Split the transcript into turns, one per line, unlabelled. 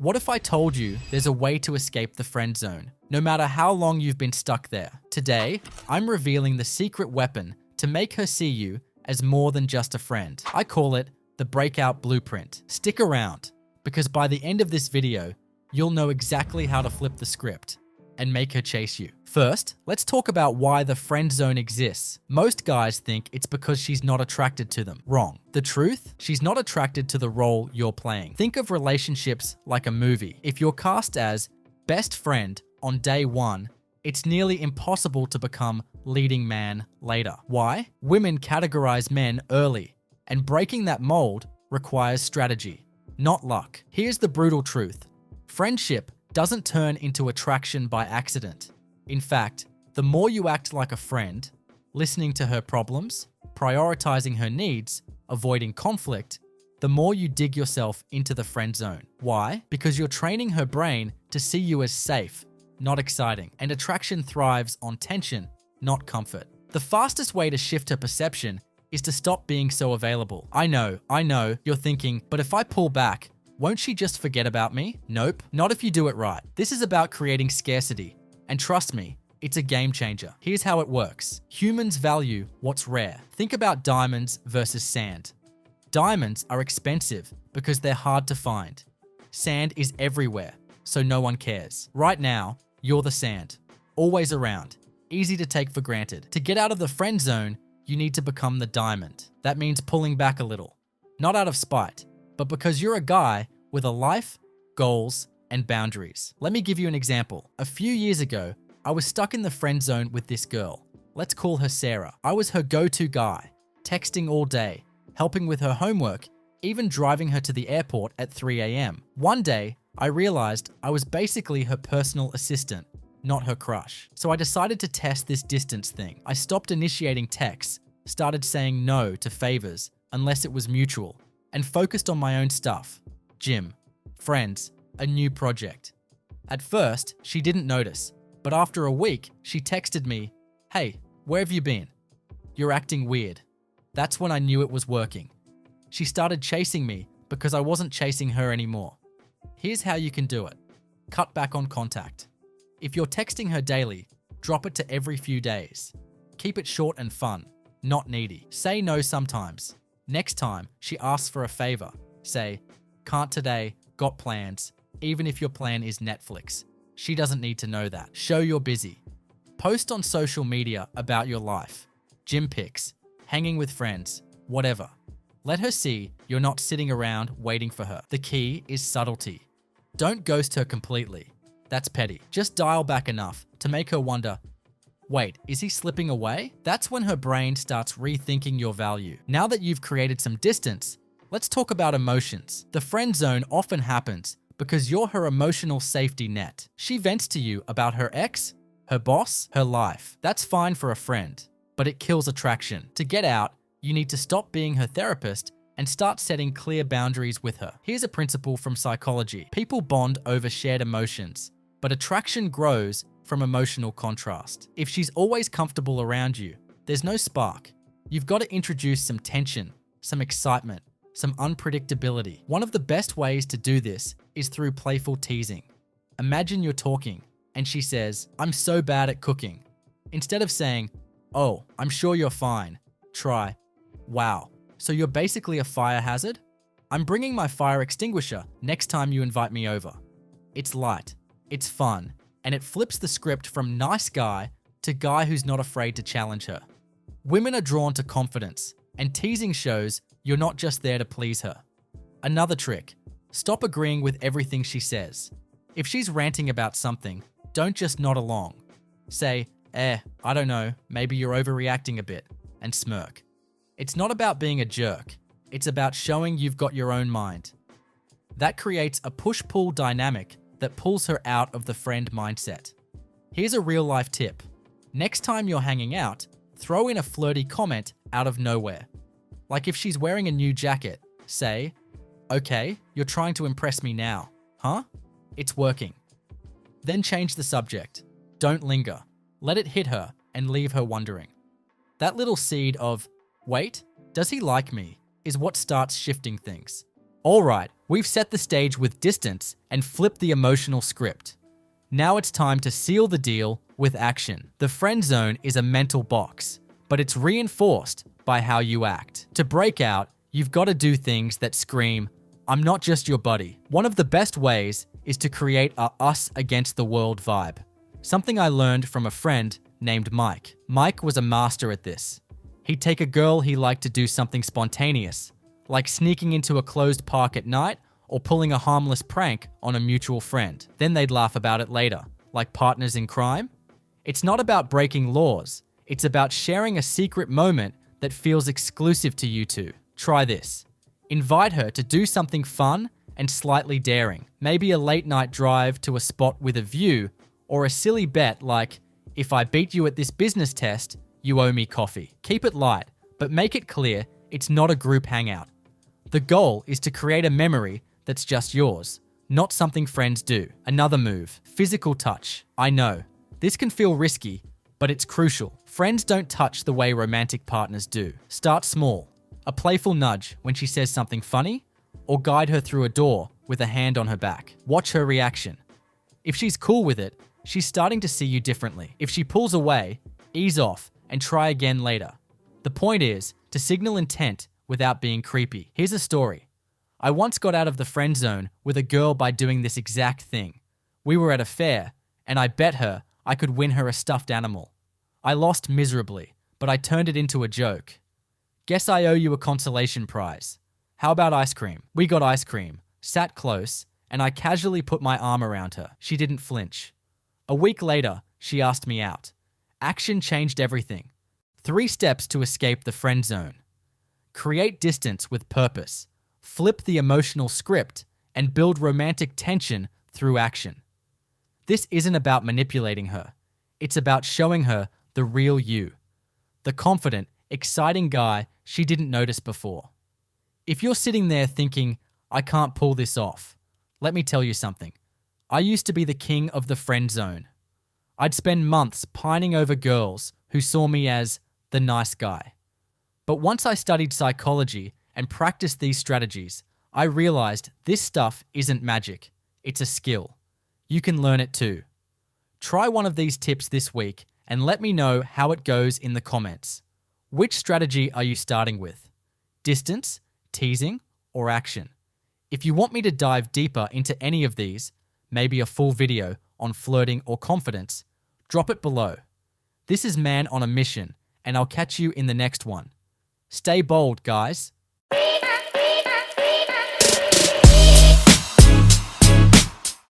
What if I told you there's a way to escape the friend zone, no matter how long you've been stuck there? Today, I'm revealing the secret weapon to make her see you as more than just a friend. I call it the breakout blueprint. Stick around, because by the end of this video, you'll know exactly how to flip the script and make her chase you. First, let's talk about why the friend zone exists. Most guys think it's because she's not attracted to them. Wrong. The truth? She's not attracted to the role you're playing. Think of relationships like a movie. If you're cast as best friend on day one, it's nearly impossible to become leading man later. Why? Women categorize men early, and breaking that mold requires strategy, not luck. Here's the brutal truth. Friendship doesn't turn into attraction by accident. In fact, the more you act like a friend, listening to her problems, prioritizing her needs, avoiding conflict, the more you dig yourself into the friend zone. Why? Because you're training her brain to see you as safe, not exciting. And attraction thrives on tension, not comfort. The fastest way to shift her perception is to stop being so available. I know, you're thinking, but if I pull back, won't she just forget about me? Nope, not if you do it right. This is about creating scarcity. And trust me, it's a game changer. Here's how it works. Humans value what's rare. Think about diamonds versus sand. Diamonds are expensive because they're hard to find. Sand is everywhere, so no one cares. Right now, you're the sand. Always around. Easy to take for granted. To get out of the friend zone, you need to become the diamond. That means pulling back a little. Not out of spite, but because you're a guy with a life, goals, and boundaries. Let me give you an example. A few years ago, I was stuck in the friend zone with this girl. Let's call her Sarah. I was her go-to guy, texting all day, helping with her homework, even driving her to the airport at 3 a.m. One day, I realized I was basically her personal assistant, not her crush. So I decided to test this distance thing. I stopped initiating texts, started saying no to favors unless it was mutual, and focused on my own stuff. Gym, friends, a new project. At first, she didn't notice, but after a week, she texted me, "Hey, where have you been? You're acting weird." That's when I knew it was working. She started chasing me because I wasn't chasing her anymore. Here's how you can do it. Cut back on contact. If you're texting her daily, drop it to every few days. Keep it short and fun, not needy. Say no sometimes. Next time she asks for a favor, say, "Can't today, got plans," even if your plan is Netflix. She doesn't need to know that. Show you're busy. Post on social media about your life. Gym pics, hanging with friends, whatever. Let her see you're not sitting around waiting for her. The key is subtlety. Don't ghost her completely. That's petty. Just dial back enough to make her wonder, wait, is he slipping away? That's when her brain starts rethinking your value. Now that you've created some distance, let's talk about emotions. The friend zone often happens because you're her emotional safety net. She vents to you about her ex, her boss, her life. That's fine for a friend, but it kills attraction. To get out, you need to stop being her therapist and start setting clear boundaries with her. Here's a principle from psychology. People bond over shared emotions, but attraction grows from emotional contrast. If she's always comfortable around you, there's no spark. You've got to introduce some tension, some excitement, some unpredictability. One of the best ways to do this is through playful teasing. Imagine you're talking and she says, "I'm so bad at cooking." Instead of saying, "Oh, I'm sure you're fine," try, "Wow, so you're basically a fire hazard? I'm bringing my fire extinguisher next time you invite me over." It's light, it's fun, and it flips the script from nice guy to guy who's not afraid to challenge her. Women are drawn to confidence, and teasing shows you're not just there to please her. Another trick, stop agreeing with everything she says. If she's ranting about something, don't just nod along. Say, I don't know, maybe you're overreacting a bit, and smirk. It's not about being a jerk, it's about showing you've got your own mind. That creates a push-pull dynamic that pulls her out of the friend mindset. Here's a real-life tip. Next time you're hanging out, throw in a flirty comment out of nowhere. Like if she's wearing a new jacket, say, "Okay, you're trying to impress me now, huh? It's working." Then change the subject. Don't linger. Let it hit her and leave her wondering. That little seed of, "Wait, does he like me?" is what starts shifting things. All right, We've set the stage with distance and flipped the emotional script. Now it's time to seal the deal with action. The friend zone is a mental box, but it's reinforced by how you act. To break out, you've got to do things that scream, "I'm not just your buddy." One of the best ways is to create a us against the world vibe. Something I learned from a friend named Mike. Mike was a master at this. He'd take a girl he liked to do something spontaneous, like sneaking into a closed park at night or pulling a harmless prank on a mutual friend. Then they'd laugh about it later, like partners in crime. It's not about breaking laws. It's about sharing a secret moment that feels exclusive to you two. Try this. Invite her to do something fun and slightly daring. Maybe a late night drive to a spot with a view, or a silly bet like, "If I beat you at this business test, you owe me coffee." Keep it light, but make it clear it's not a group hangout. The goal is to create a memory that's just yours, not something friends do. Another move, physical touch. I know, this can feel risky, but it's crucial. Friends don't touch the way romantic partners do. Start small. A playful nudge when she says something funny, or guide her through a door with a hand on her back. Watch her reaction. If she's cool with it, she's starting to see you differently. If she pulls away, ease off and try again later. The point is to signal intent without being creepy. Here's a story. I once got out of the friend zone with a girl by doing this exact thing. We were at a fair, and I bet her I could win her a stuffed animal. I lost miserably, but I turned it into a joke. "Guess I owe you a consolation prize. How about ice cream?" We got ice cream, sat close, and I casually put my arm around her. She didn't flinch. A week later, she asked me out. Action changed everything. 3 steps to escape the friend zone. Create distance with purpose. Flip the emotional script and build romantic tension through action. This isn't about manipulating her. It's about showing her the real you. The confident, exciting guy she didn't notice before. If you're sitting there thinking, "I can't pull this off," let me tell you something. I used to be the king of the friend zone. I'd spend months pining over girls who saw me as the nice guy. But once I studied psychology and practiced these strategies, I realized this stuff isn't magic. It's a skill. You can learn it too. Try one of these tips this week and let me know how it goes in the comments. Which strategy are you starting with? Distance, teasing, or action? If you want me to dive deeper into any of these, maybe a full video on flirting or confidence, drop it below. This is Man on a Mission, and I'll catch you in the next one. Stay bold, guys.